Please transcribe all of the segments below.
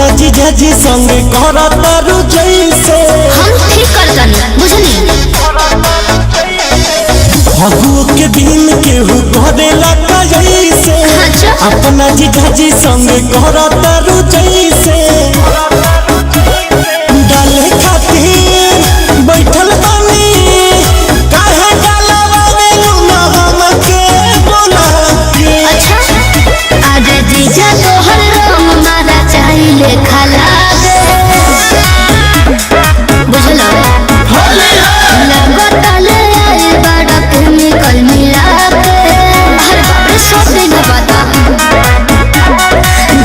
अपना जीजा जी संगे करतारू जैसे हम ठीक करतनी बुझनी फगुओ के दिन केहू करेला जैसे अपना जीजा जी संगे करतारू जैसे डाले खातिर बैठल बानी काहे डालवावे लूना हमके बोला के अच्छा आज जीजा तोहर रंग मारा चाहिले खाला दे बुझलो लगतले आए बड़ा केमिकल मिला के हर बार सब दिन बता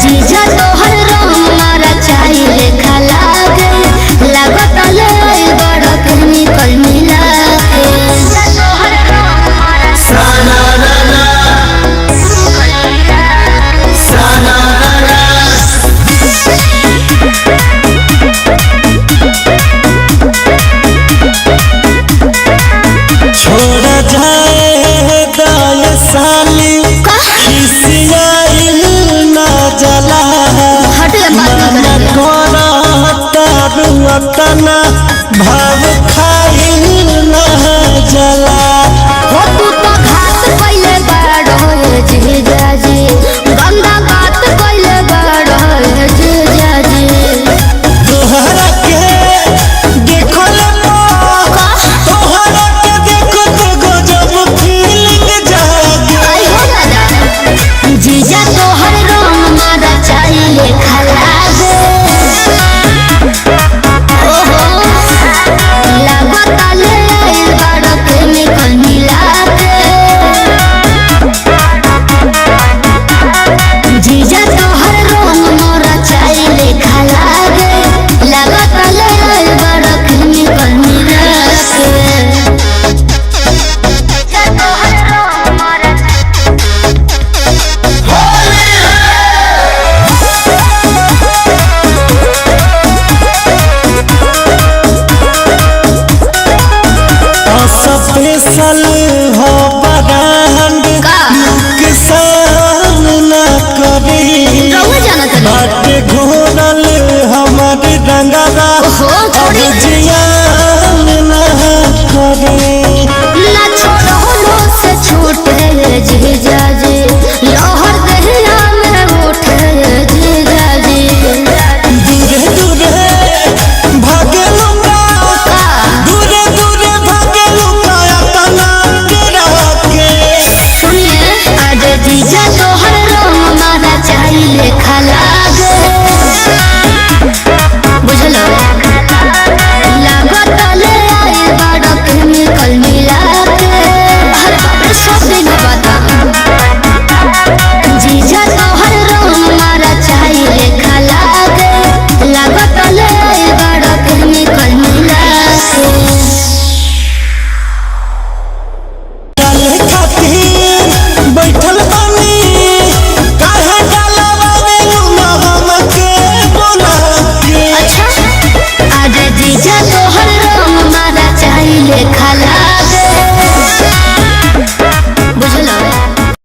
जीजा तोहर रंग मारा चाहिले खाला दे लगतले आए बड़ा केमिकल मिला के तोहर रंग मारा साना ना छोड़ा जाए दाय साली खिसियाइल ना जला हटे बात मन कर करता रुअतना